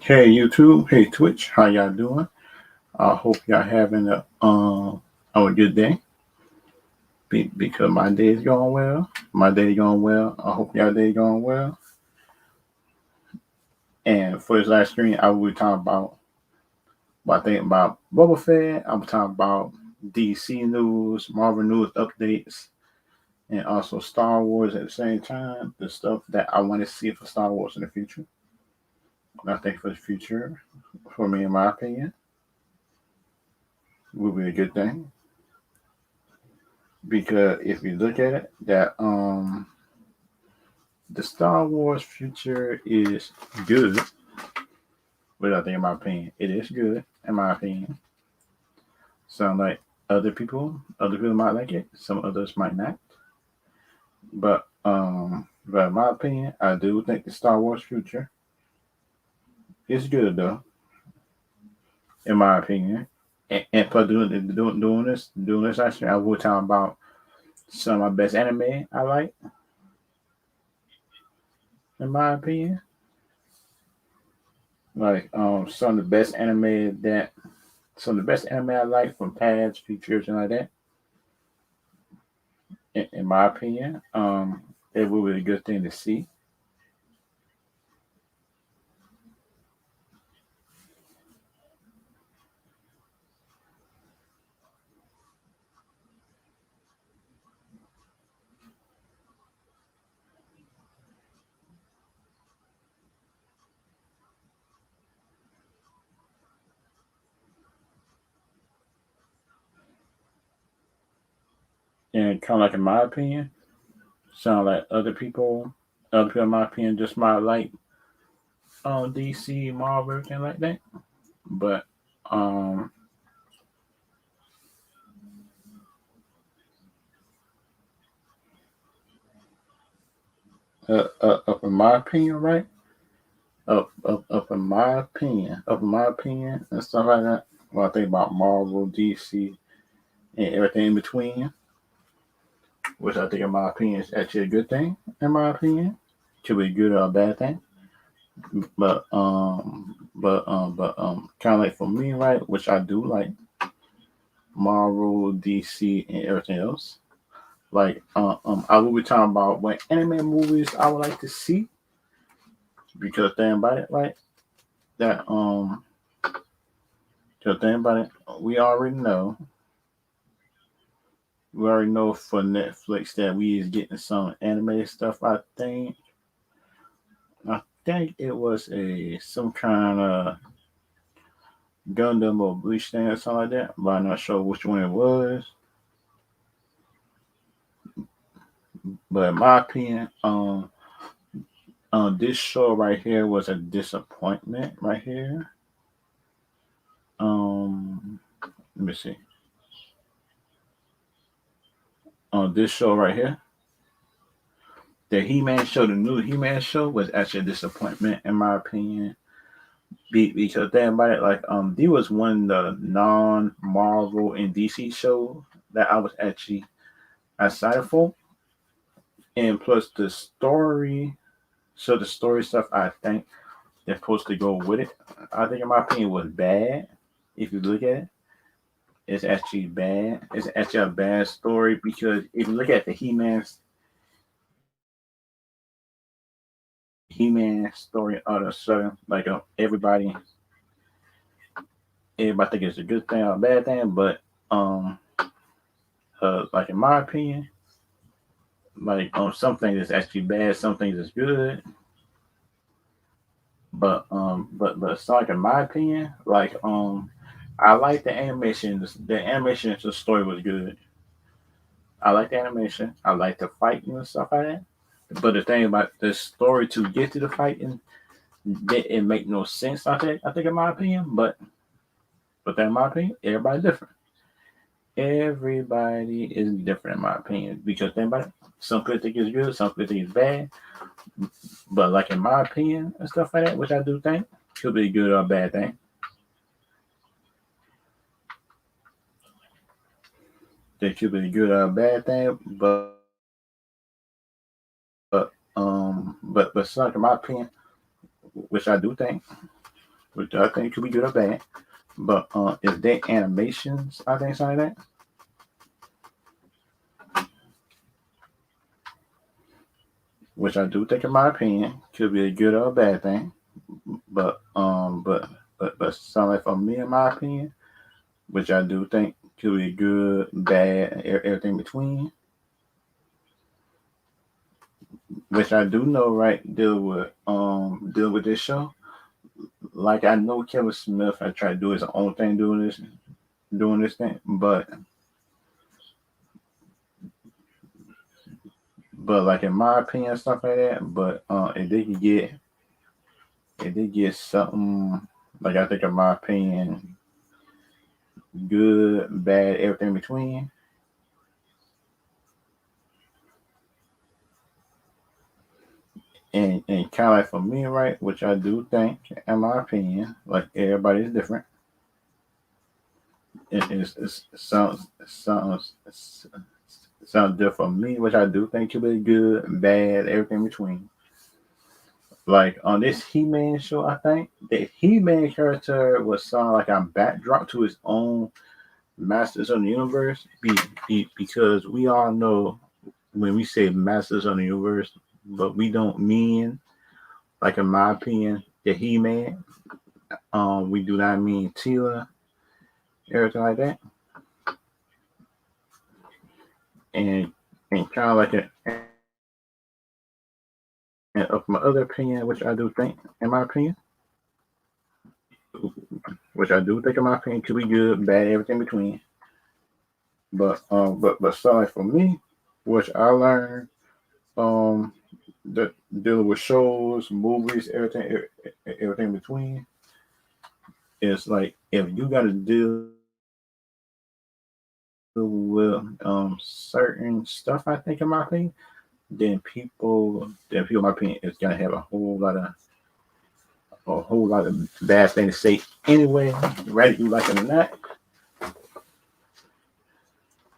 Hey YouTube, hey Twitch, how y'all doing? I hope y'all having a good day. Because my day is going well. My day going well. I hope y'all day going well. And for this last stream, I will be talking about thinking about Bobba Fett. I'm talking about DC news, Marvel news updates, and also Star Wars at the same time. The stuff that I want to see for Star Wars in the future. I think for the future, for me, in my opinion, will be a good thing. Because if you look at it, that the Star Wars future is good. But I think, in my opinion, it is good. In my opinion, some like other people might like it. Some others might not. But in my opinion, I do think the Star Wars future is good though. In my opinion, and for doing this actually, I will talk about some of my best anime I like. In my opinion, like some of the best anime that some of the best anime I like from past features and like that. In my opinion, it will be a good thing to see. And kind of like in my opinion, sound like other people in my opinion just might like DC, Marvel, and like that. But um, up in my opinion, right? Up in my opinion, and stuff like that. When I think about Marvel, DC, and everything in between, which I think, in my opinion, is actually a good thing. In my opinion, could be a good or a bad thing. But kind of like for me, right, which I do like Marvel, DC, and everything else. Like, I will be talking about what anime movies I would like to see because think about it, right? That because think about it, we already know, we already know for Netflix that we is getting some anime stuff. I think it was a some kind of Gundam or Bleach thing or something like that, but I'm not sure which one it was. But in my opinion, this show right here was a disappointment right here. Let me see. This show right here, the He-Man show, the new He-Man show was actually a disappointment in my opinion. Because think about it, like there was one the non-Marvel and DC show that I was actually excited for, and plus the story. So the story stuff, I think they're supposed to go with it. I think, in my opinion, was bad. If you look at it, it's actually bad. It's actually a bad story because if you look at the He-Man story, all of a sudden, like everybody think it's a good thing or a bad thing, but um, like in my opinion, like some things is actually bad, some things is good, but it's like in my opinion, like I like the animation. The animation, the story was good. I like the animation. I like the fighting and stuff like that. But the thing about the story to get to the fighting, it make no sense. I think, in my opinion, but in my opinion, everybody's different. Everybody is different, in my opinion, because think about it. Some people think it's good, some people think it's bad. But like in my opinion and stuff like that, which I do think could be a good or a bad thing. They could be a good or a bad thing, but it's like in my opinion, which I do think. which I think could be good or bad. But if they animations, I think something like that, which I do think, in my opinion, could be a good or a bad thing. But something like, for me, in my opinion, which I do think could be good, bad, everything between. Which I do know, right? Deal with this show. Like, I know Kevin Smith, I try to do his own thing doing this thing, but like, in my opinion, stuff like that. But if they get something, like, I think, in my opinion, good, bad, everything between. And kind of like, for me, right, which I do think, in my opinion, like, everybody's different. It sounds different for me, which I do think could be good, bad, everything between. Like, on this He-Man show, I think the He-Man character was sound like a backdrop to his own Masters of the Universe, because we all know when we say Masters of the Universe, but we don't mean, like, in my opinion, the He-Man. We do not mean Tila, everything like that, and kind of like and of my other opinion, which I do think, in my opinion, which I do think, in my opinion, could be good, bad, everything between. But sorry, for me, which I learned, um that dealing with shows, movies, everything between, is like, if you got to deal with certain stuff, I think, in my opinion, then people, in my opinion, is gonna have a whole lot of bad things to say anyway, whether you like it or not.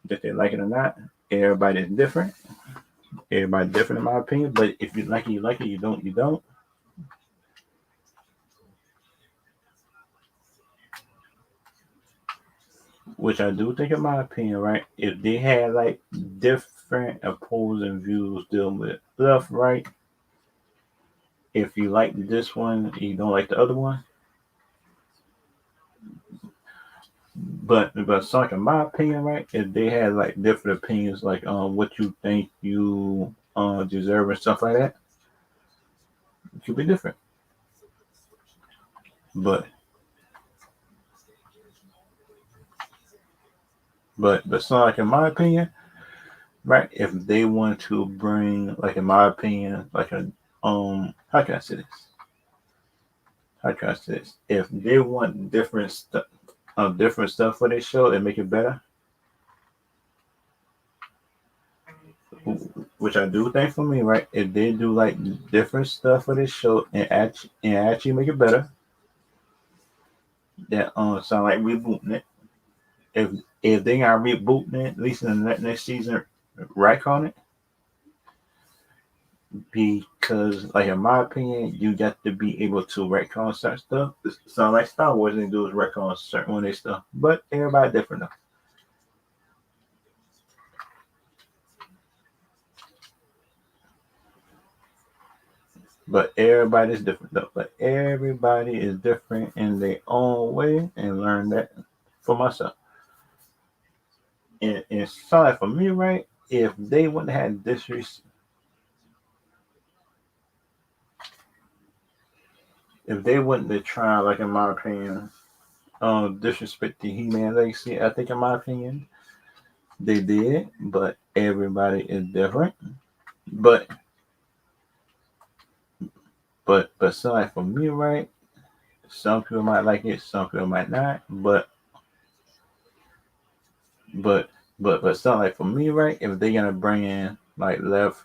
That they like it or not, everybody's different. Everybody's different, in my opinion. But if you like it, you like it. You don't, you don't. Which I do think, in my opinion, right? If they had, like, different opposing views dealing with left, right. If you like this one, you don't like the other one. But so, like, in my opinion, right? If they had, like, different opinions, like, what you think you deserve and stuff like that, it could be different. But so, like, in my opinion, right? If they want to bring, like, in my opinion, like, a how can I say this? How can I say this? If they want different stuff for their show and make it better, which I do think, for me, right? If they do, like, different stuff for this show and actually make it better, that sound like rebooting it. If if they are rebooting it, at least in the next season, right on it, because, like, in my opinion, you got to be able to retcon certain stuff. Sound like Star Wars didn't do is retcon certain one of their stuff, but everybody different though. But everybody's different though. But everybody is different in their own way, and learn that for myself. And sorry, for me, right? If they wouldn't have had if they wouldn't have tried, like, in my opinion, disrespect the He-Man legacy, I think, in my opinion, they did. But everybody is different. But sorry, for me, right? Some people might like it, some people might not. But but something like, for me, right? If they're gonna bring in, like, left,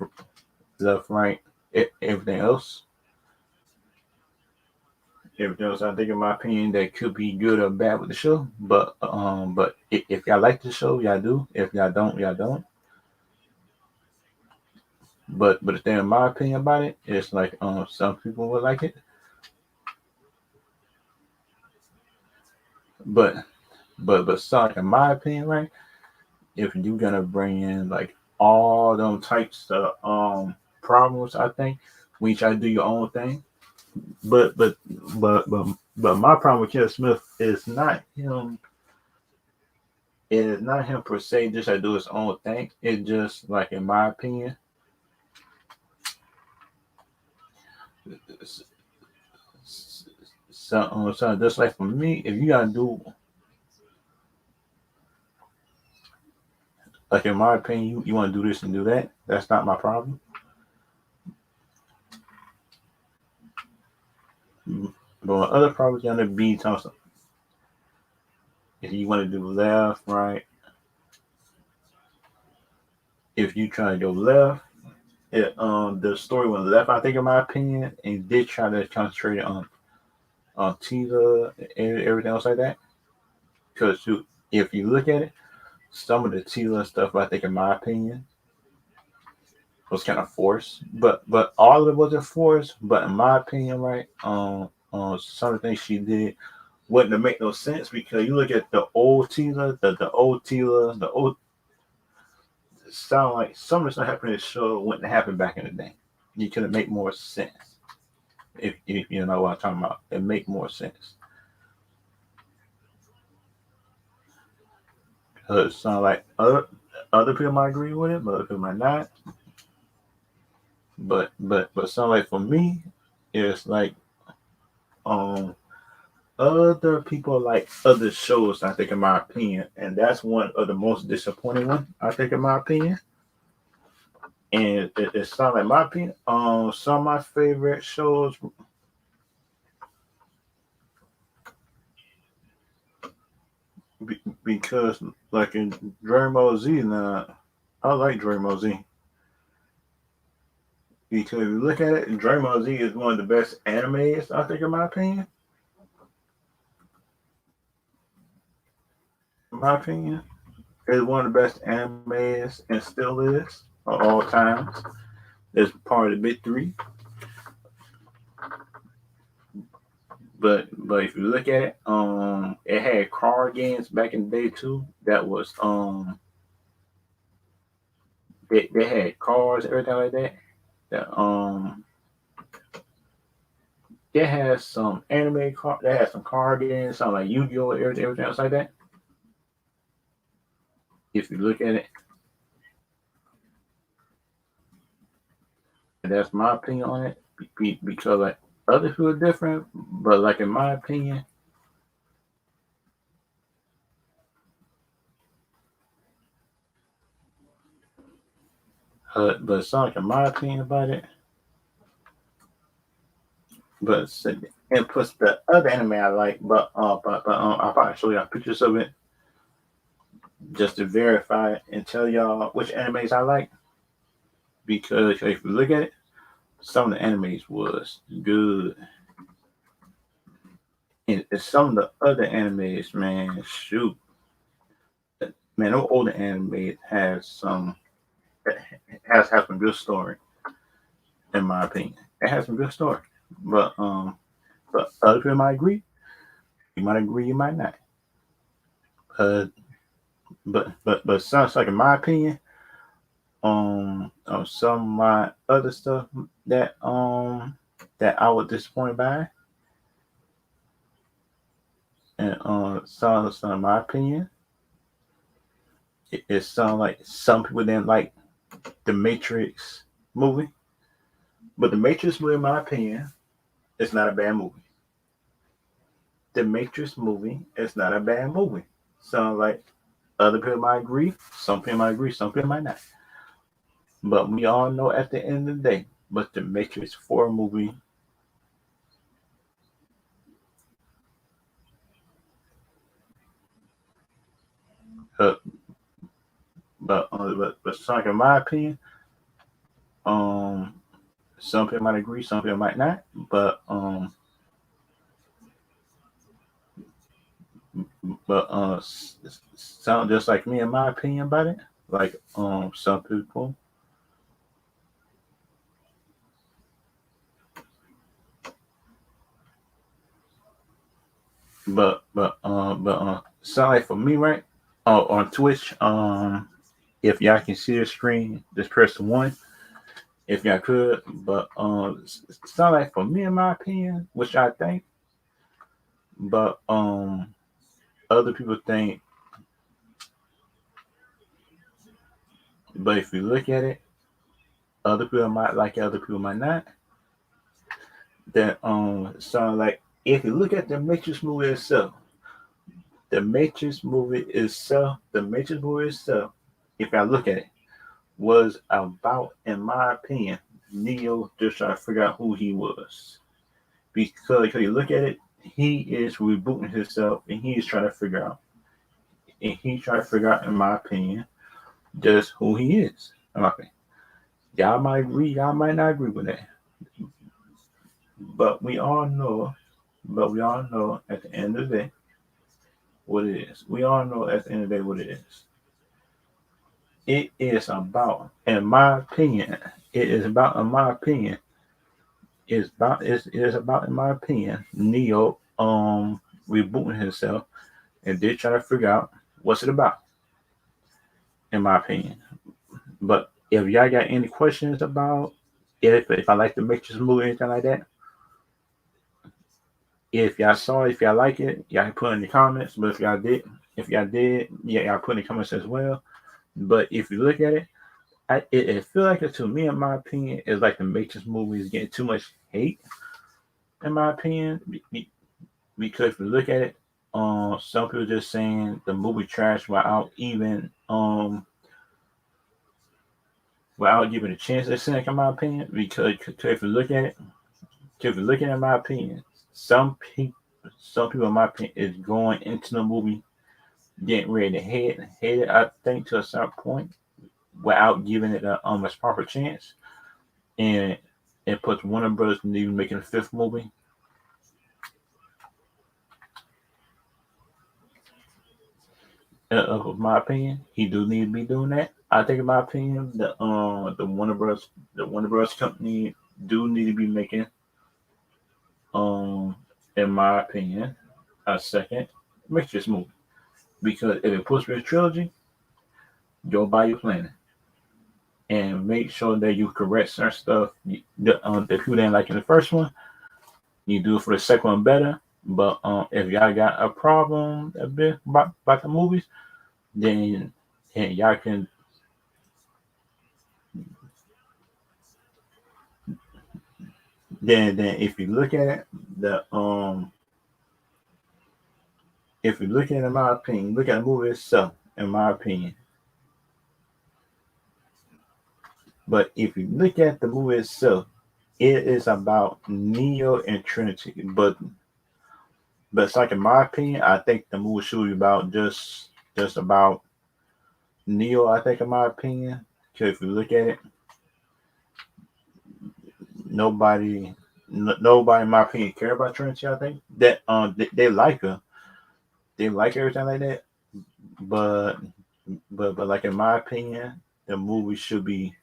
right, everything else, I think, in my opinion, that could be good or bad with the show. But if y'all like the show, y'all do. If y'all don't, y'all don't. But the thing, in my opinion, about it, it's like, some people would like it, but so in my opinion, right? If you're gonna bring in like all them types of problems, I think we try to do your own thing. But but but my problem with Kevin Smith is not him. It is not him per se. Just to do his own thing. It just like in my opinion, so just like for me, if you gotta do like in my opinion, you want to do this and do that. That's not my problem. But other problems gonna be something. If you want to do left, right. If you try to go left, the story went left. I think, in my opinion, and did try to concentrate on Tila and everything else like that. Because if you look at it, some of the Tila stuff, I think, in my opinion, was kind of forced. But all of it wasn't forced. But in my opinion, right, some of the things she did wouldn't make no sense because you look at the old Tila, the old Tila, the old sound like some of the stuff happening in the show wouldn't happen back in the day. You could make more sense if you know what I'm talking about. It make more sense. Cause it sound like other people might agree with it, but other people might not. But sound like for me, it's like um other people like other shows. I think, in my opinion, and that's one of the most disappointing one. I think, in my opinion. And it sounds like my opinion. Some of my favorite shows because like in Dragon Ball Z now, I like Dragon Ball Z because if you look at it, Dragon Ball Z is one of the best animes. I think, in my opinion. In my opinion, it's one of the best animes and still is of all times. It's part of the big three. But if you look at it, it had card games back in the day too. That was they had cars, everything like that. That they had some anime car, they had some card games, something like Yu-Gi-Oh, everything else like that. If you look at it, and that's my opinion on it, because like other people are different, but like in my opinion, but Sonic, in my opinion about it, but and plus the other anime I like, I'll probably show y'all pictures of it just to verify and tell y'all which animes I like. Because if you look at it, some of the animes was good, and some of the other animes, man, shoot, man, those older animes has some good story, in my opinion. It has some good story, but other people might agree. You might agree, you might not. Uh, but sounds like, in my opinion, some of my other stuff that that I was disappointed by, and some of my opinion, it sounds like some people didn't like the Matrix movie, but the Matrix movie, in my opinion, is not a bad movie. The Matrix movie is not a bad movie. Sounds like other people might agree, some people might agree, some people might not. But we all know at the end of the day, but the Matrix 4 movie, uh, but Sonic, in my opinion, um, some people might agree, some people might not. But sound just like me, in my opinion about it. Like some people, sound like for me, right? On Twitch, if y'all can see the screen, just press one if y'all could. But sound like for me, in my opinion, which I think, but other people think. But if you look at it, other people might like it, other people might not. That sound like if you look at the Matrix movie itself, the Matrix movie itself, if I look at it, was about, in my opinion, Neo just trying to figure out who he was. Because if you look at it, he is rebooting himself and he is trying to figure out, in my opinion, just who he is. In my opinion. Y'all might agree, y'all might not agree with that. But we all know at the end of the day what it is. We all know at the end of the day what it is. It is about, in my opinion, it is about, in my opinion, it is about, in my opinion, Neo rebooting himself and they're trying to figure out what's it about, in my opinion. But if y'all got any questions about if I like the Matrix movie or anything like that, if y'all saw it, if y'all like it, y'all can put in the comments. But if y'all did, yeah, y'all put in the comments as well. But if you look at it, it feel like it to me, in my opinion, is like the Matrix movie is getting too much hate, in my opinion, because if you look at it, some people just saying the movie trash without giving a chance to think, in my opinion, because if you look at it, if you look at it, in my opinion, some people, in my opinion, is going into the movie getting ready to hate it. I think to a certain point, without giving it a proper chance, and it puts Warner Brothers in even making a fifth movie. Of my opinion, he do need to be doing that. I think, in my opinion, the Warner Bros. Company do need to be making, um, in my opinion, a second Matrix movie, because if it puts a trilogy, go buy your planet and make sure that you correct certain stuff that people didn't like in the first one. You do it for the second one better. But if y'all got a problem a bit about the movies, then and y'all can then if you look at it, the if you look at it, in my opinion, look at the movie itself, in my opinion. But if you look at the movie itself, it is about Neo and Trinity. But it's like, in my opinion, I think the movie should be about just about Neo. I think, in my opinion, because if you look at it, nobody nobody, in my opinion, care about Trinity. I think that they like her, they like everything like that. But like, in my opinion, the movie should be,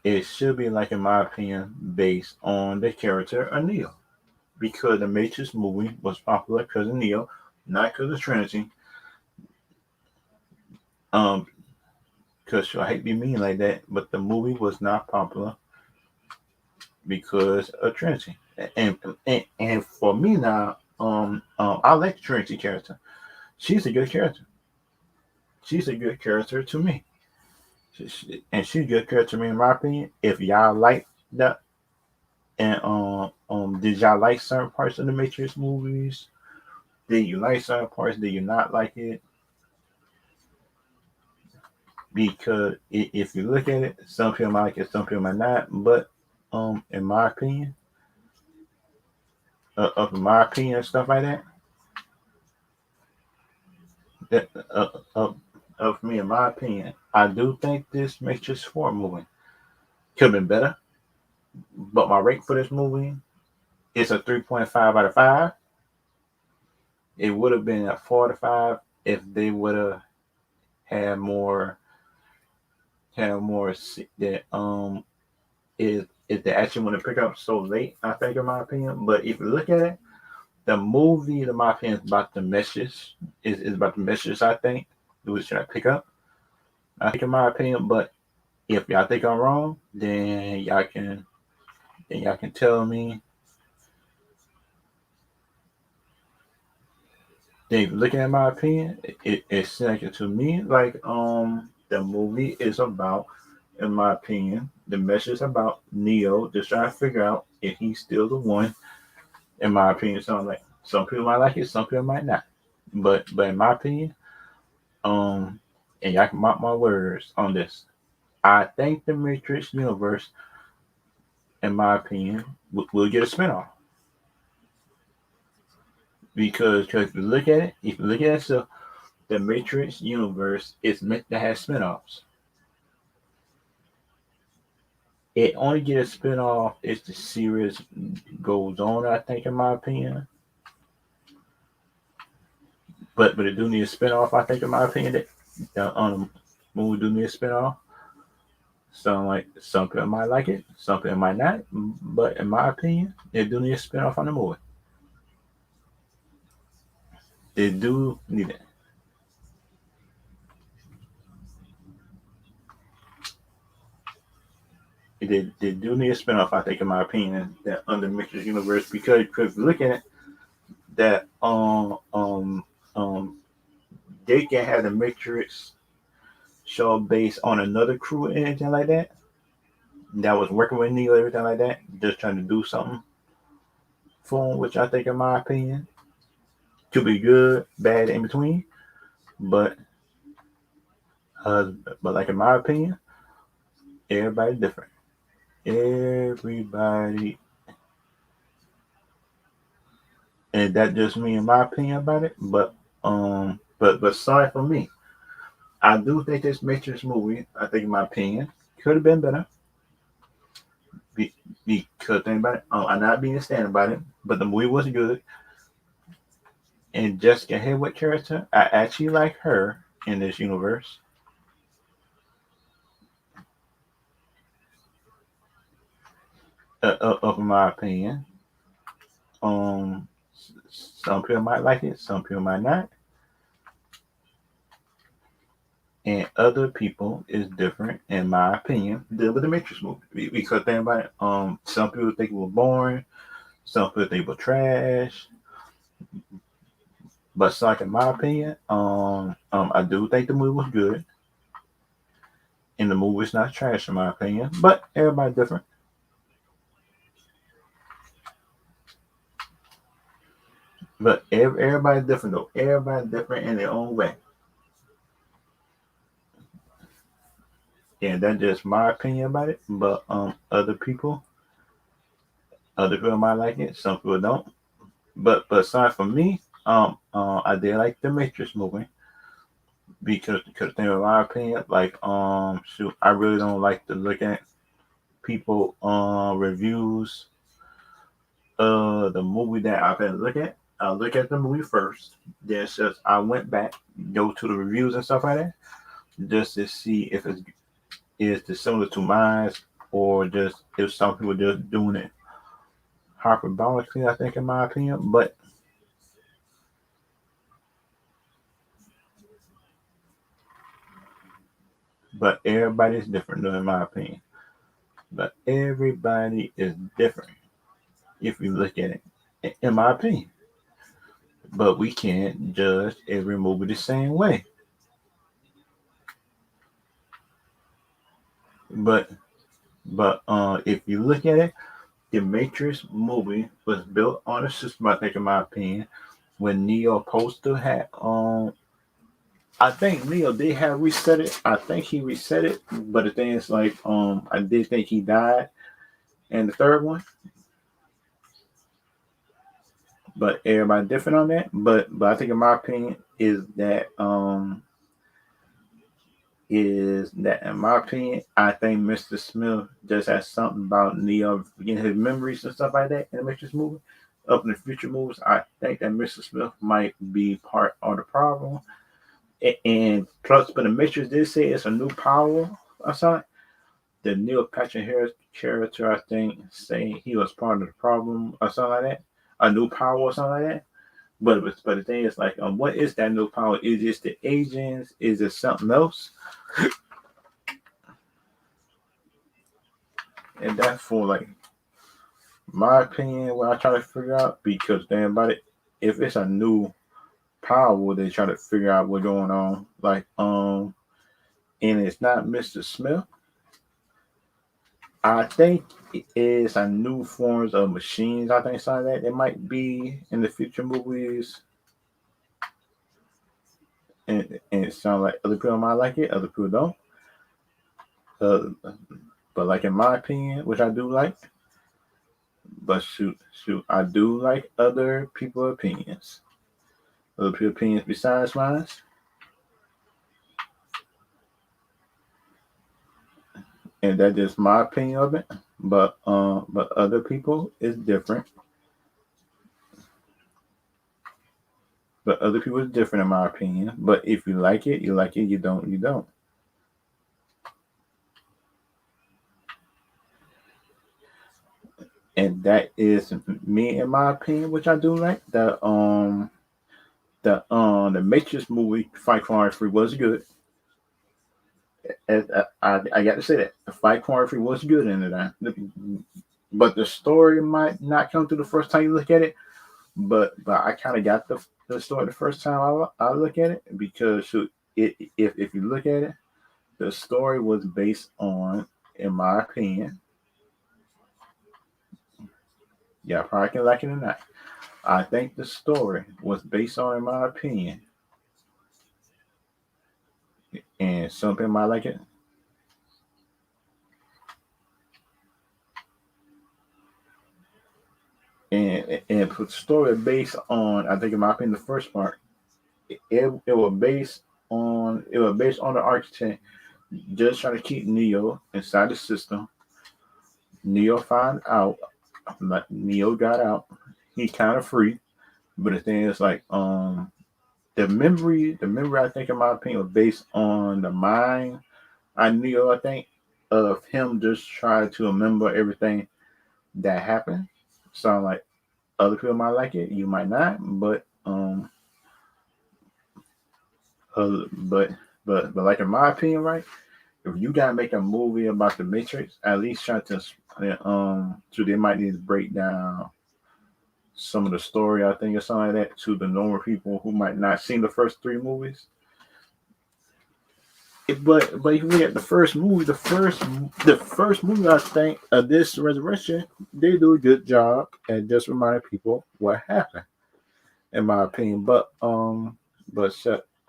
it should be, like, in my opinion, based on the character of Neo, because the Matrix movie was popular because of Neo, not because of Trinity. Um, because I hate to be mean like that, but the movie was not popular because of Trinity. And and for me now, I like the Trinity character. She's a good character. She's a good character to me. And she's a good character to me, in my opinion. If y'all like that, and did y'all like certain parts of the Matrix movies? Did you like certain parts? Did you not like it? Because if you look at it, some people might like it, some people might not. But in my opinion, stuff like that, that of me, in my opinion, I do think this Matrix 4 movie could have been better. But my rate for this movie is a 3.5 out of 5. It would have been a 4 out of 5 if they would have had more that is if they actually want to pick up so late, I think, in my opinion. But if you look at it, the movie, in my opinion, is about the message. Is about the message, I think. Which should I pick up? I think, in my opinion. But if y'all think I'm wrong, then y'all can tell me. Then if you're looking at my opinion, it's like to me like the movie is about, in my opinion, the message about Neo just trying to figure out if he's still the one. In my opinion, so like some people might like it, some people might not. But in my opinion, um, and y'all can mark my words on this. I think the Matrix universe, in my opinion, will get a spinoff because if you look at it, so the Matrix universe is meant to have spinoffs. It only get a spinoff if the series goes on. I think, in my opinion, but it do need a spinoff. I think, in my opinion, that the movie do need a spinoff. So like some people might like it, some people might not. But in my opinion, they do need a spinoff on the movie. They do need it. They do need a spinoff, I think, in my opinion, that under Matrix universe because look at it, that they can have the Matrix show based on another crew and anything like that was working with Neo, everything like that, just trying to do something for him, which I think, in my opinion, could be good, bad, in between. But uh, but like, in my opinion, everybody different. Everybody, and that just me, in my opinion, about it. But sorry for me. I do think this Matrix movie, I think, in my opinion, could have been better. Be, because think about it, I'm not being a stand about it, but the movie was good. And Jessica Haywood character, I actually like her in this universe. Of my opinion, um, some people might like it, some people might not, and other people is different, in my opinion, than with the Matrix movie. Because think about it, some people think it was boring, some people think it was trash. But so, like, in my opinion, I do think the movie was good, and the movie is not trash, in my opinion. But everybody different. But everybody different though. Everybody different in their own way. Yeah, that's just my opinion about it. But other people might like it. Some people don't. But aside from me, I did like the Matrix movie because in my opinion, like shoot, I really don't like to look at people reviews the movie that I've been look at. I look at the movie first. Then says I went back, go to the reviews and stuff like that, just to see if it's similar to mine or just if some people just doing it hyperbolically. I think, in my opinion, but everybody's different, though, in my opinion. But everybody is different if you look at it, in my opinion. But we can't judge every movie the same way. But if you look at it, the Matrix movie was built on a system, I think, in my opinion, when Neo supposed to have I think Neo did have reset it. I think he reset it, but the thing is, like, I did think he died in the third one, but everybody different on that. But I think, in my opinion, is that in my opinion, I think Mr. Smith just has something about Neo getting his memories and stuff like that in the Matrix movie. Up in the future movies, I think that Mr. Smith might be part of the problem. And plus, but the Matrix did say it's a new power or something the Neil Patrick Harris character, I think, say he was part of the problem or something like that, a new power or something like that. But the thing is, like, what is that new power? Is it the agents? Is it something else? And that's for like my opinion. What I try to figure out, because damn about it, if it's a new power, they try to figure out what's going on. Like and it's not Mr. Smith. I think it is a new forms of machines. I think something like that it might be in the future movies, and it sounds like other people might like it, other people don't. Uh, but like in my opinion, which I do like, but shoot, I do like other people's opinions. Other people's opinions besides mine, and that's just my opinion of it. But other people is different. But other people is different in my opinion. But if you like it, you like it. You don't, you don't. And that is me in my opinion, which I do like. The Matrix movie Fight Corner Free was good. I got to say that the Fight Corner Free was good in it. But the story might not come through the first time you look at it. But I kind of got the story the first time I look at it, because if you look at it, the story was based on, in my opinion, yeah, probably can like it or not. I think the story was based on, in my opinion, and some people might like it, and put the story based on, I think in my opinion, the first part, it was based on the architect just trying to keep Neo inside the system. Neo found out, like Neo got out, he kind of free, but the thing is, like, the memory I think in my opinion was based on the mind I Neo, I think, of him just trying to remember everything that happened. So like other people might like it, you might not, but but like in my opinion, right? If you gotta make a movie about the Matrix, at least try to so they might need to break down some of the story, I think, or something like that, to the normal people who might not seen the first three movies. But if you look at the first movie, the first movie, I think, of this resurrection, they do a good job at just reminding people what happened, in my opinion. But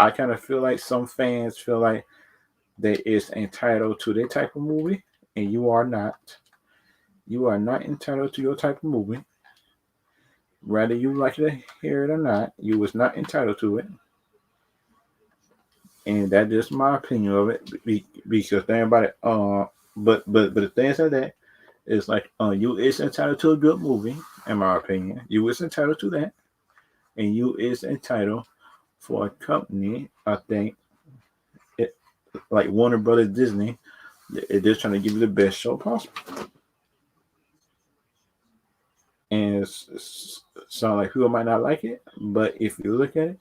I kind of feel like some fans feel like they is entitled to their type of movie, and you are not. You are not entitled to your type of movie. Whether you like it, hear it or not, you was not entitled to it, and that's just my opinion of it. Because think about it. But the thing is that is like, you is entitled to a good movie, in my opinion. You is entitled to that, and you is entitled for a company, I think, it, like Warner Brothers Disney, they're just trying to give you the best show possible. And so like people might not like it, but if you look at it,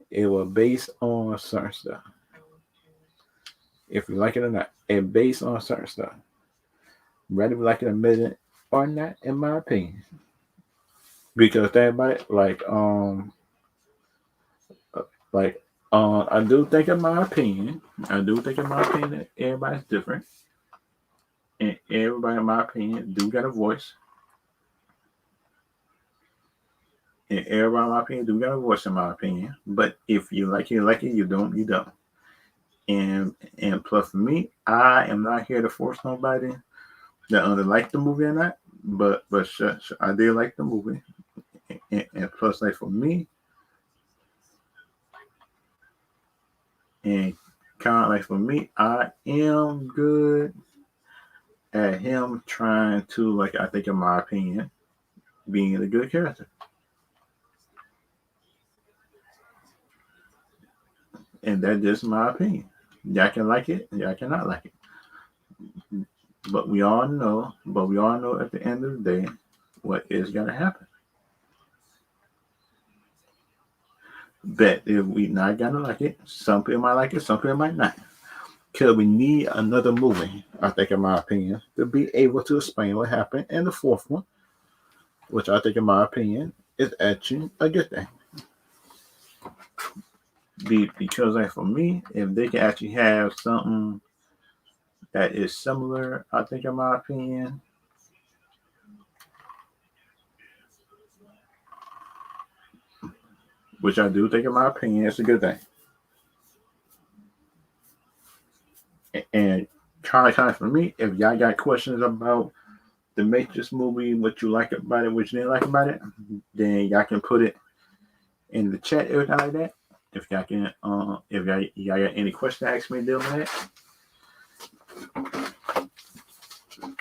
it was based on certain stuff. If you like it or not, it based on certain stuff. Whether you like it, admit it or not, in my opinion. Because think about it, like I do think, in my opinion, that everybody's different, and everybody, in my opinion, do got a voice, and everybody, in my opinion, do got a voice, in my opinion. But if you like it, you like it. You don't, you don't. And plus, for me, I am not here to force nobody that either like the movie or not. But I did like the movie, and plus, like for me, and kind of like for me, I am good at him trying to, like, I think in my opinion, being a good character. And that's just my opinion. Y'all can like it, y'all cannot like it. But we all know at the end of the day what is gonna happen. Bet if we not gonna like it, some people might like it, some people might not. Cause we need another movie, I think in my opinion, to be able to explain what happened. And the fourth one, which I think in my opinion is actually a good thing. Because like for me, if they can actually have something that is similar, I think in my opinion, which I do think in my opinion, it's a good thing. And kind of for me, if y'all got questions about the Matrix movie, what you like about it, what you didn't like about it, then y'all can put it in the chat, everything like that. If y'all can, if y'all got any questions to ask me dealing with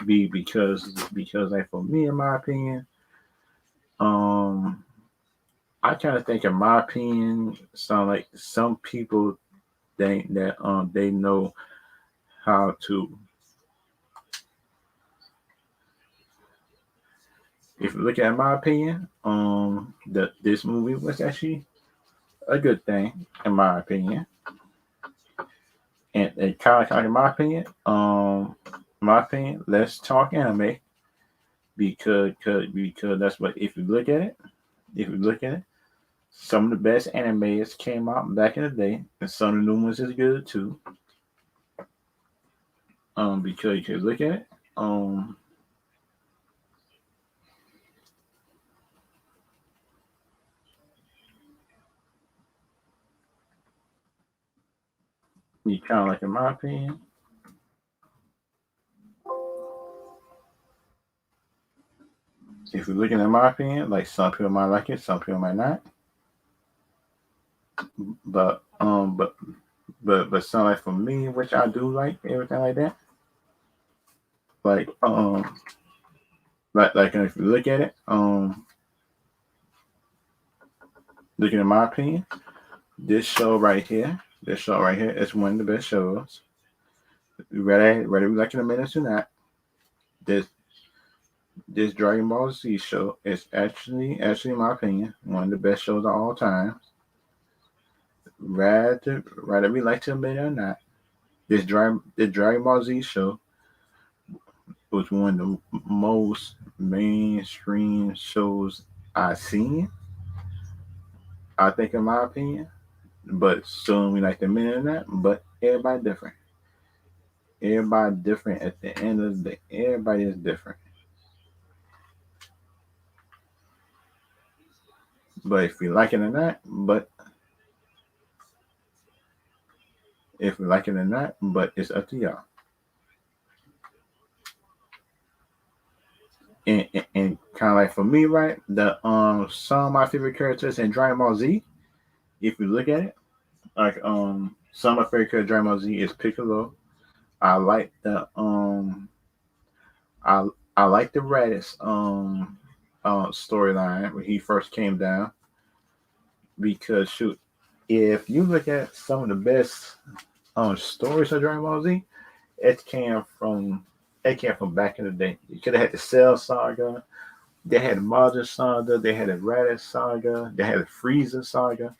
it, because like for me, in my opinion, I kind of think, in my opinion, sound like some people think that they know how to. If you look at my opinion, that this movie was actually a good thing, in my opinion. And kind of in my opinion, let's talk anime because that's what, if you look at it, some of the best animes came out back in the day, and some of the new ones is good too. Because you look at it, you kind of like, in my opinion, if you're looking at my opinion, like some people might like it, some people might not. But some, like for me, which I do like, everything like that. Like like if you look at it, looking at my opinion, this show right here is one of the best shows. Whether we like it a minute or not, this this Dragon Ball Z show is actually, in my opinion, one of the best shows of all time. Rather we like to admit it or not, the Dragon Ball Z show was one of the most mainstream shows I've seen. I think, in my opinion, but soon we like to admit it or not, but everybody different. Everybody different at the end of the day. Everybody is different. But if we like it or not, but it's up to y'all. And kind of like for me, right? The some of my favorite characters in Dragon Ball Z, if you look at it, like some of my favorite characters in Dragon Ball Z is Piccolo. I like the I I like the Raditz storyline when he first came down, because shoot, if you look at some of the best stories of Dragon Ball Z, it came from back in the day. You could have had the Cell Saga, they had the Majin Saga, they had the Raditz Saga, they had the Frieza Saga.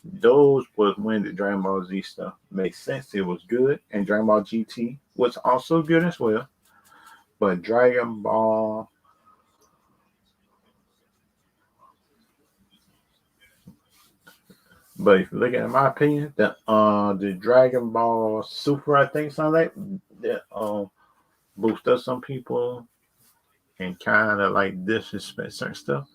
Those was when the Dragon Ball Z stuff made sense. It was good, and Dragon Ball GT was also good as well. But Dragon Ball, but if you look at it, in my opinion, the Dragon Ball Super, I think something like that, boost up some people and kind of like disrespect certain stuff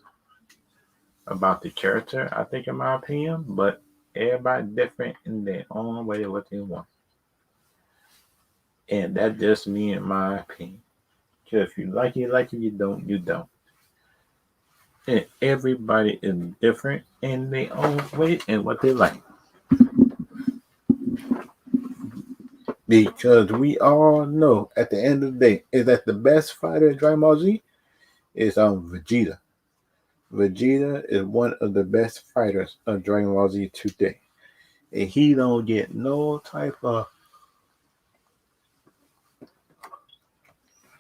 about the character, I think, in my opinion. But everybody different in their own way of what they want. And that just me, in my opinion. Because if you like it, you don't, you don't. And everybody is different in their own way and what they like. Because we all know at the end of the day is that the best fighter in Dragon Ball Z is Vegeta. Vegeta is one of the best fighters of Dragon Ball Z today. And he don't get no type of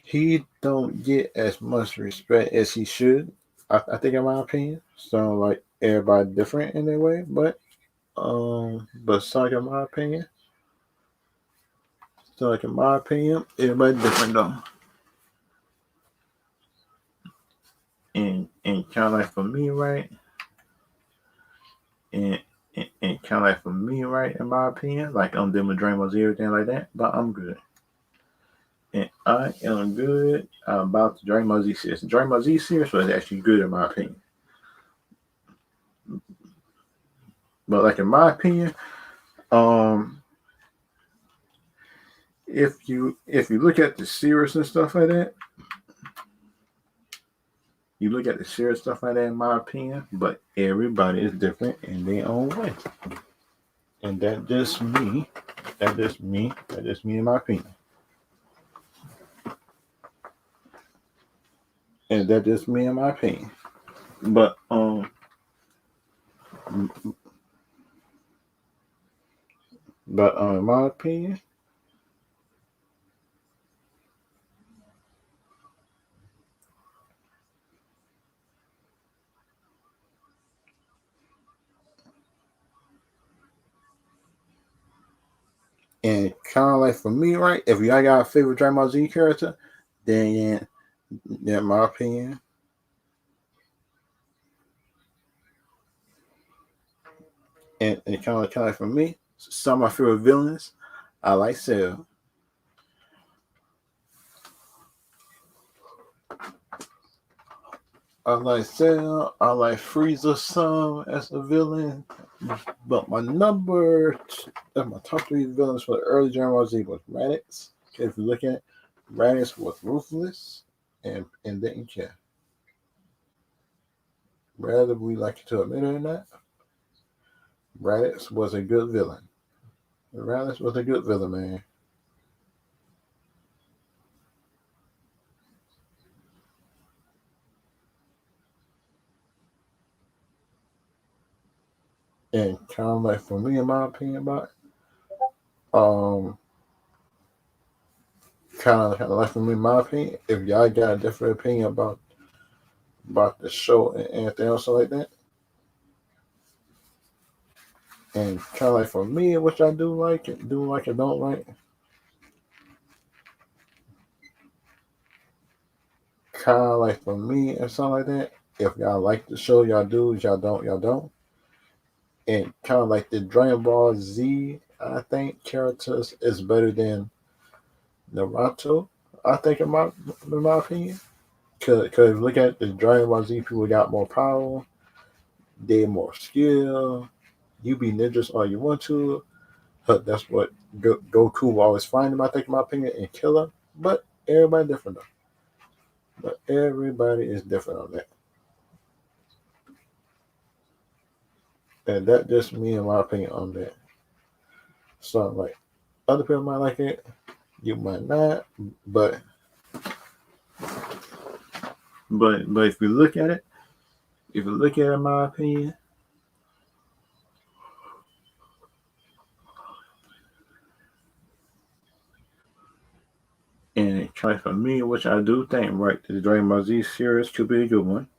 he don't get as much respect as he should. I think, in my opinion. So like everybody different in their way, but so like in my opinion, everybody different though. And kind of like for me, right? And and kind of like for me, right? In my opinion, like I'm doing with Dream everything like that, but I'm good. And I am good about the Dragon Ball Z series. The Dragon Ball Z series was actually good in my opinion. But like in my opinion, um, if you look at the series and stuff like that, you look at the series stuff like that. In my opinion, but everybody is different in their own way, and that just me. That just me. That just me in my opinion. And that just me in my opinion. But in my opinion, and kind of like for me, right? If y'all got a favorite Dragon Ball Z character, then yeah, in my opinion, and kind of like for me, some of my favorite villains, I like Cell. I like Cell. I like Frieza some as a villain. But my top three villains for the early Dragon Ball Z was Raditz. Okay, if you look at it, Raditz was ruthless and didn't care. Rather we like to admit it or not, Raditz was a good villain. Raditz was a good villain, man. And kind of like for me, in my opinion, about um, kind of like for me, in my opinion, if y'all got a different opinion about the show and anything else like that, and kind of like for me, which I do like it, don't like, kind of like for me and something like that. If y'all like the show, y'all do. Y'all don't, y'all don't. And kind of like the Dragon Ball Z, I think characters is better than Naruto. I think in my opinion, because look at the Dragon Ball Z, people got more power, they more skill. You be ninjas all you want to. That's what Goku will always find him, I think, in my opinion, and kill him. But everybody different though. But everybody is different on that. And that just me in my opinion on that. So like other people might like it, you might not, but if you look at it, in my opinion, and kind of for me, which I do think, right, the Dragon Ball Z series could be a good one.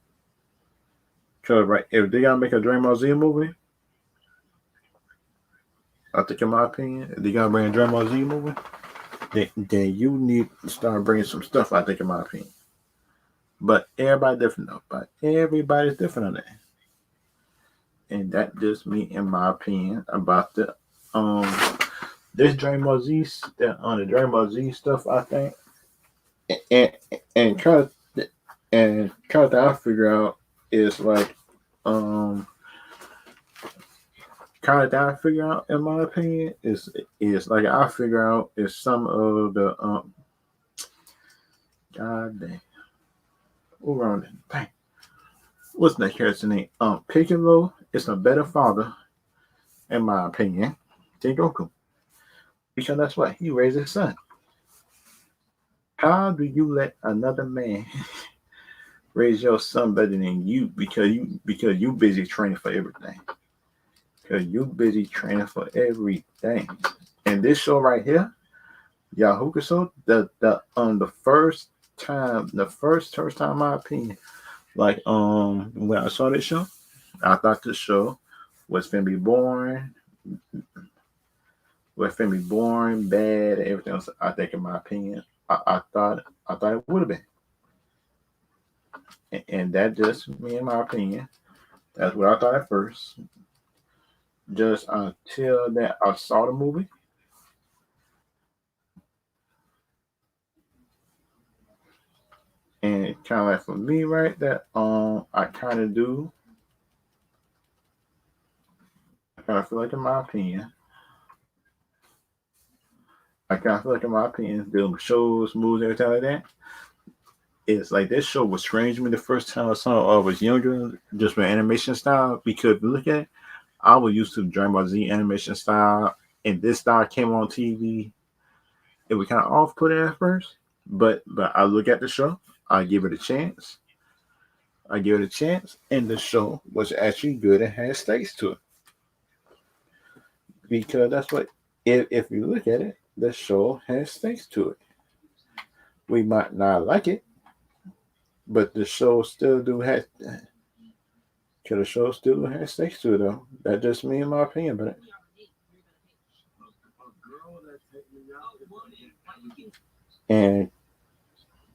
Cause right, if they gotta make a Dragon Ball Z movie, I think in my opinion, if they gotta bring a Dragon Ball Z movie, then you need to start bringing some stuff. I think in my opinion, but everybody different though. But everybody's different on that, and that just me in my opinion about the um this Dragon Ball Z on the Dragon Ball Z stuff. I think and and kind of that I figure out is like um kind of that I figure out in my opinion is like I figure out is some of the god dang around it bang what's that character's name Piccolo is a better father in my opinion than Goku because that's what he raised his son. How do you let another man raise your son better than you because you busy training for everything? Because you busy training for everything. And this show right here, Yahoo Show, the time, in my opinion, like when I saw this show, I thought this show was gonna be boring, bad, and everything else. I think, in my opinion, I thought it would have been, and that just me, in my opinion. That's what I thought at first. Just until that I saw the movie, and kind of like for me, right, that I kind of do, I kind of feel like, in my opinion, in my opinion, the shows, movies, everything like that. It's like this show was strange to me the first time I saw it. I was younger, just with animation style. Because if you look at it, I was used to Dragon Ball Z animation style, and this style came on TV. It was kind of off-putting at first, but I look at the show, I give it a chance, and the show was actually good and had stakes to it. Because that's what, if you look at it, the show has stakes to it. We might not like it, but the show still do have. Cause the show still has stakes to it, though. That's just me, in my opinion. But and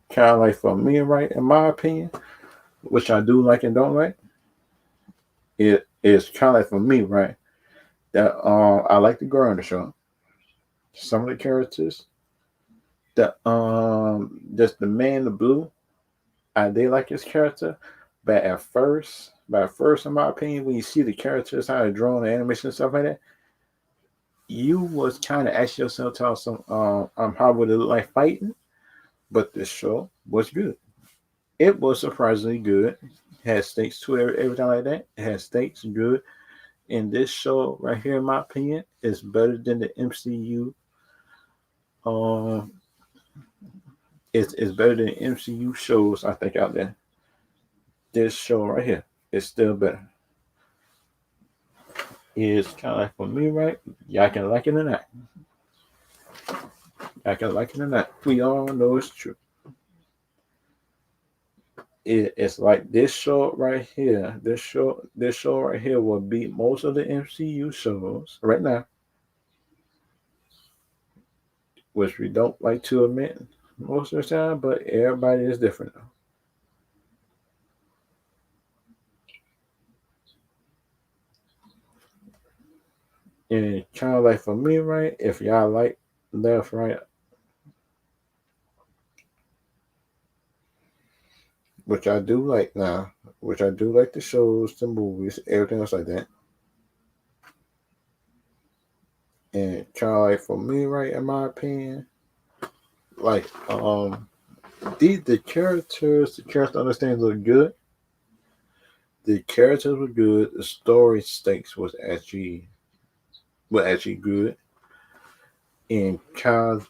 kind of like for me, right, in my opinion, which I do like and don't like, it is kind of like for me, right, that I like the girl in the show. Some of the characters, just the man in the blue, I did like his character, but at first, in my opinion, when you see the characters, how they're drawn, the animation and stuff like that, you was kind of asking yourself, tell some, how would it look like fighting? But the show was good. It was surprisingly good. Had stakes to it, everything like that. It had stakes, good. And this show right here, in my opinion, is better than the MCU. Um, it's better than MCU shows I think out there. This show right here is still better. It's kind of like for me, right? Y'all can like it or not. I can like it or not. We all know it's true. It's like this show right here. This show right here will beat most of the MCU shows right now, which we don't like to admit most of the time. But everybody is different, though. And kind of like for me, right? If y'all like left, right, which I do like now, which I do like the shows, the movies, everything else like that. And kind of like for me, right, in my opinion, like the character understandings look good. The characters were good. The story stakes was actually good. And kind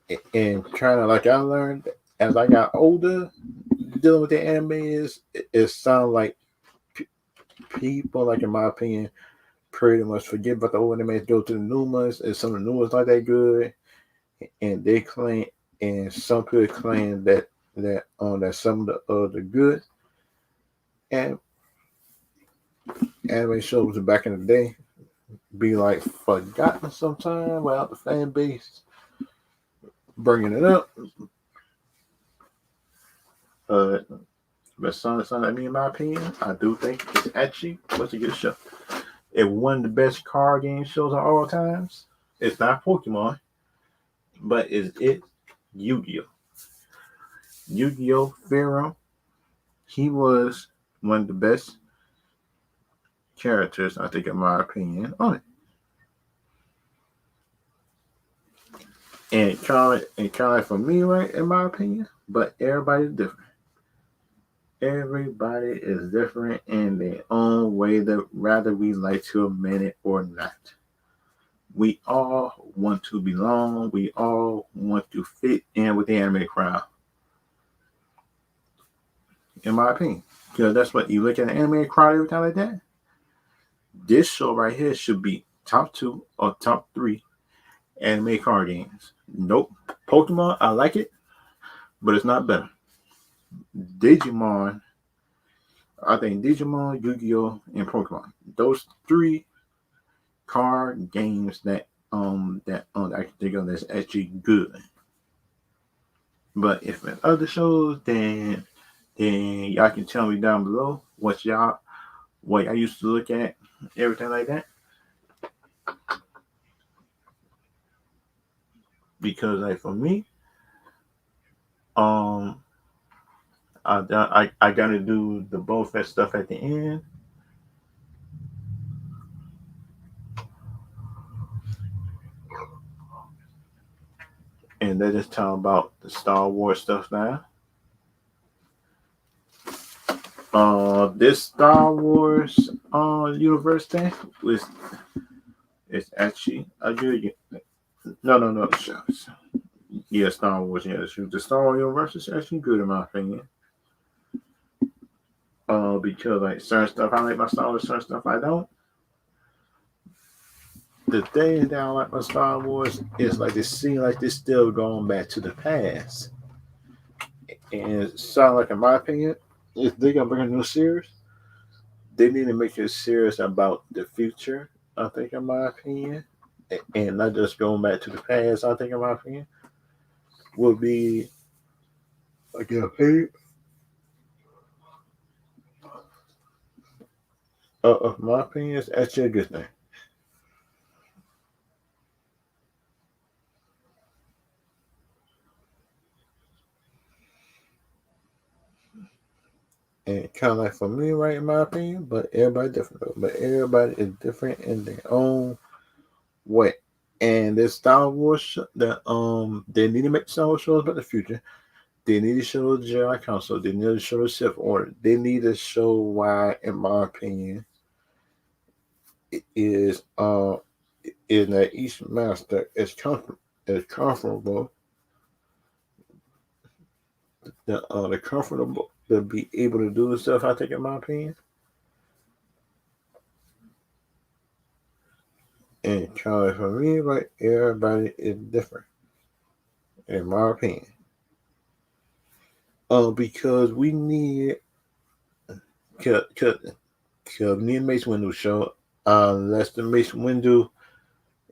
of like I learned as I got older, dealing with the anime it sounds like p- people, like, in my opinion, pretty much forget about the old anime, go to the new ones, and some of the new ones not that good, and they claim, and some people claim that some of the other good and anime shows back in the day be like forgotten sometime without the fan base bringing it up. Uh, but I mean, in my opinion, I do think it's actually what's a good show. It's one of the best card game shows of all times. It's not Pokemon, but is it Yu-Gi-Oh? Yu-Gi-Oh! Pharaoh. He was one of the best characters, I think, in my opinion, on it. And kind of like for me, right, in my opinion, but everybody's different. Everybody is different in their own way, that rather we like to admit it or not. We all want to belong. We all want to fit in with the anime crowd, in my opinion. Because that's what you look at the anime crowd, every time like that. This show right here should be top two or top three anime card games. Nope. Pokemon, I like it, but it's not better. Digimon. I think Digimon, Yu-Gi-Oh, and Pokemon. Those three card games that I can think of that's actually good. But if in other shows, then y'all can tell me down below what I used to look at, everything like that. Because like for me, um, I gotta do the Boba Fett stuff at the end, and they just talking about the Star Wars stuff now. This Star Wars universe thing was it's actually a good. No. Yeah, Star Wars. Yeah, the Star Wars universe is actually good in my opinion. Because like certain stuff I like my Star Wars, certain stuff I don't. The thing that I like about Star Wars is like it seems like they're still going back to the past. And it sounds like, in my opinion, if they're gonna bring a new series, they need to make a series about the future. I think, in my opinion, and not just going back to the past. I think, in my opinion, would be like of my opinion, it's actually a good thing. And kind of like for me, right, in my opinion, but everybody different though. But everybody is different in their own way. And this Star Wars, they need to make Star Wars shows about the future. They need to show the Jedi Council. They need to show the Sith Order. They need to show why, in my opinion, it is that each master is comfortable, the comfortable to be able to do the stuff. I think, in my opinion, and kind of for me, right, everybody is different, in my opinion. Because we need, cause, cause, cause me and Mace Windu show, unless the Mace Windu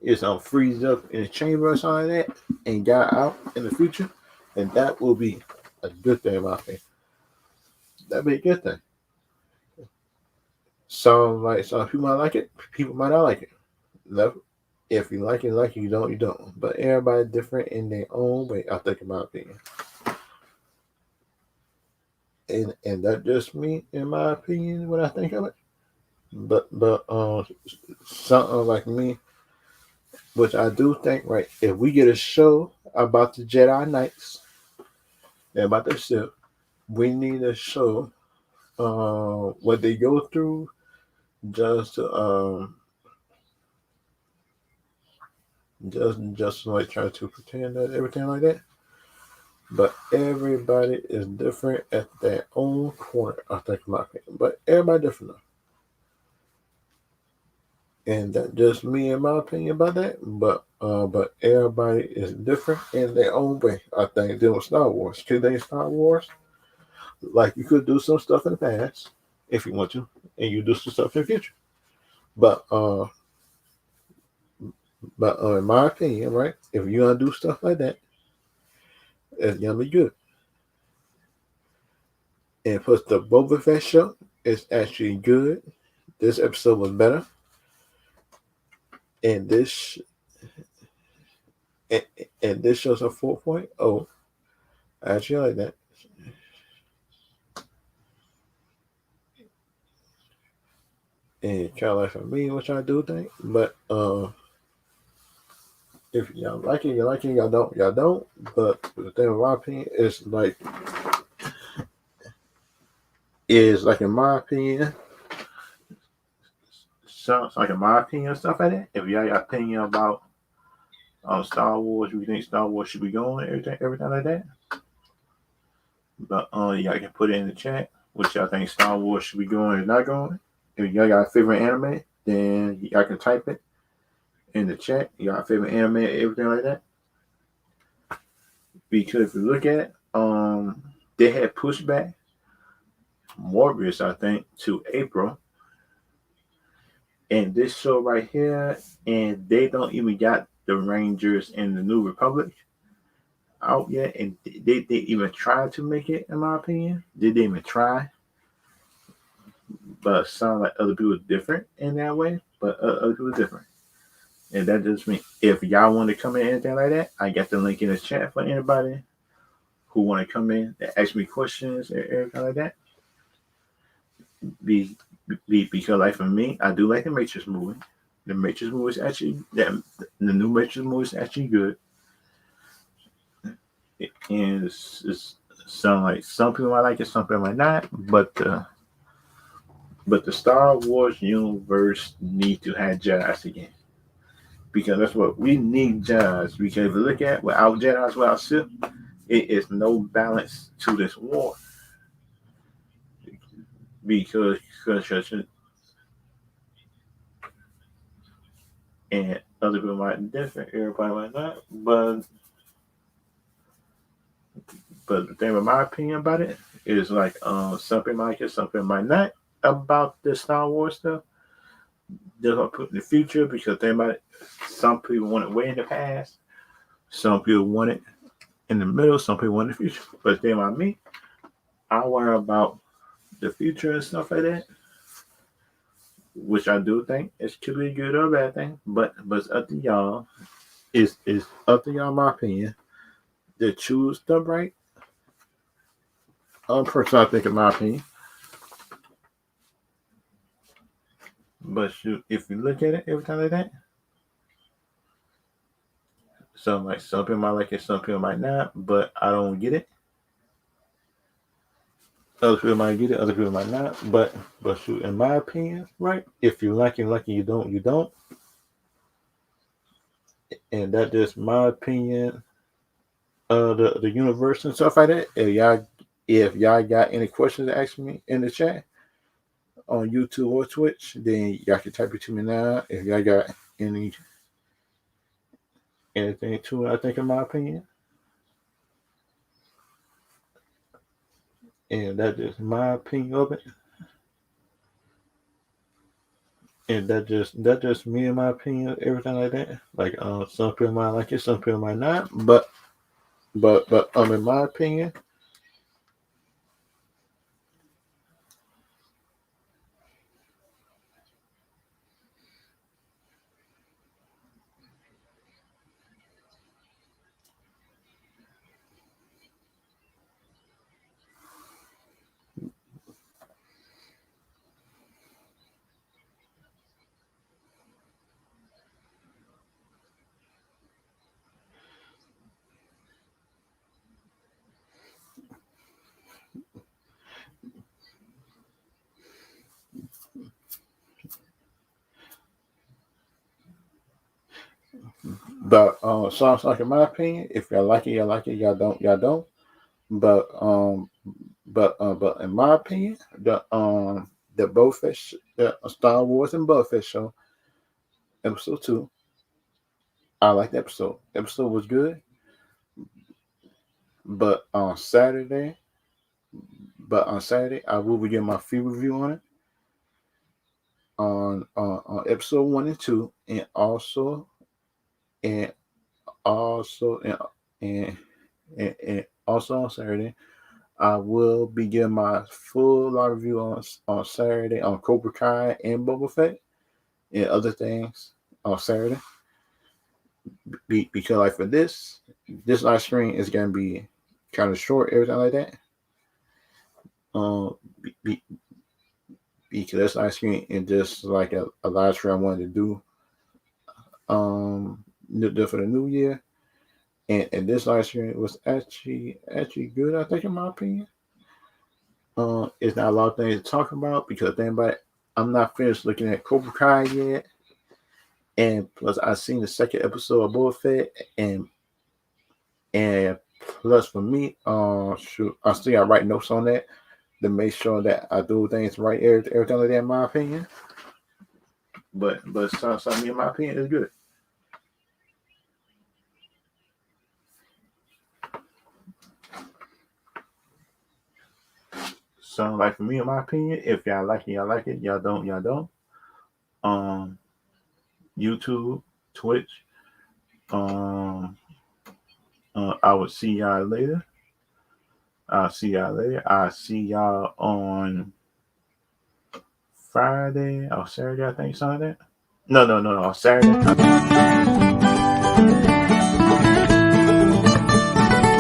is freeze up in a chamber or something like that and got out in the future, and that will be a good thing, in my opinion. That'd be a good thing. Some people might like it, people might not like it. If you like it, like it. You don't, you don't. But everybody different in their own way. I think, in my opinion, and that just me, in my opinion, when I think of it. But something like me, which I do think, right, if we get a show about the Jedi Knights and about the Sith, we need a show what they go through just to just like try to pretend that everything like that. But everybody is different at their own corner, I think, in my opinion. But everybody different though. And that just me, in my opinion, about that. But everybody is different in their own way. I think dealing with Star Wars. Today Star Wars, like you could do some stuff in the past if you want to, and you do some stuff in the future. But in my opinion, right, if you gonna do stuff like that, it's gonna be good. And plus, the Boba Fett show is actually good. This episode was better, and and, and this show's a 4.0. I actually like that. And kind of like for me, which I do think, but if y'all like it, you like it. Y'all don't. But the thing, in my opinion, is like, in my opinion, sounds like, in my opinion, stuff like that. If y'all got opinion about Star Wars, you think Star Wars should be going, everything like that. But y'all can put it in the chat which y'all think Star Wars should be going or not going. If y'all got a favorite anime, then y'all can type it in the chat. Y'all favorite anime, everything like that. Because if you look at it, they had pushed back Morbius, I think, to April. And this show right here, and they don't even got the Rangers and the New Republic out yet, and they even tried to make it, in my opinion. They didn't even try, but sound like other people different in that way. But other people different, and that just means if y'all want to come in anything like that, I got the link in the chat for anybody who want to come in and ask me questions or everything like that. Because like for me, I do like the Matrix movie. The Matrix movie is actually the new Matrix movie is actually good. And it's sound like some people might like it, some people might not. But the Star Wars universe need to have Jedi's again, because that's what we need, Jedi's. Because if you look at without Jedi's, without Sith, it is no balance to this war. Because and other people might differ, everybody might not, but the thing, with my opinion about it, is like something like it, something might not about the Star Wars stuff. They're gonna put in the future because they might. Some people want it way in the past. Some people want it in the middle. Some people want it in the future. But then, like me, I worry about the future and stuff like that, which I do think it could be a good or a bad thing. But it's up to y'all. It's up to y'all, my opinion, to choose the right person. I think, in my opinion. But if you look at it every time like that, so like some people might like it, some people might not. But I don't get it. Other people might get it, other people might not. But shoot, in my opinion, right? If you like it, you don't, you don't. And that's just my opinion. The universe and stuff like that. If y'all got any questions to ask me in the chat on YouTube or Twitch, then y'all can type it to me now. If y'all got anything to it, I think, in my opinion. And that's just my opinion of it. And that just me and my opinion, everything like that. Like some people might like it, some people might not. But in my opinion, but sounds like, in my opinion, if y'all like it, y'all like it. Y'all don't, y'all don't. But in my opinion, the Boba Fett, the Star Wars and Boba Fett show, episode 2, I like the episode. The episode was good. But on Saturday, I will be getting my free review on it on episode 1 and 2, and also and also and also on Saturday, I will be getting my full live review on Saturday on Cobra Kai and Boba Fett and other things on Saturday. Because like for this live stream is gonna be kind of short, everything like that. Because that's live stream and just like a live stream I wanted to do for the new year. And this live stream was actually good, I think, in my opinion. It's not a lot of things to talk about because I'm not finished looking at Cobra Kai yet. And plus I seen the second episode of Boba Fett, and plus for me, shoot, I still got write notes on that to make sure that I do things right, everything like that, in my opinion. But something, in my opinion, is good. So, like for me, in my opinion, if y'all like it, y'all like it. Y'all don't, y'all don't. YouTube, Twitch. I will see y'all later. I'll see y'all later. I'll see y'all on Friday or Saturday, I think, something like that. No, Saturday.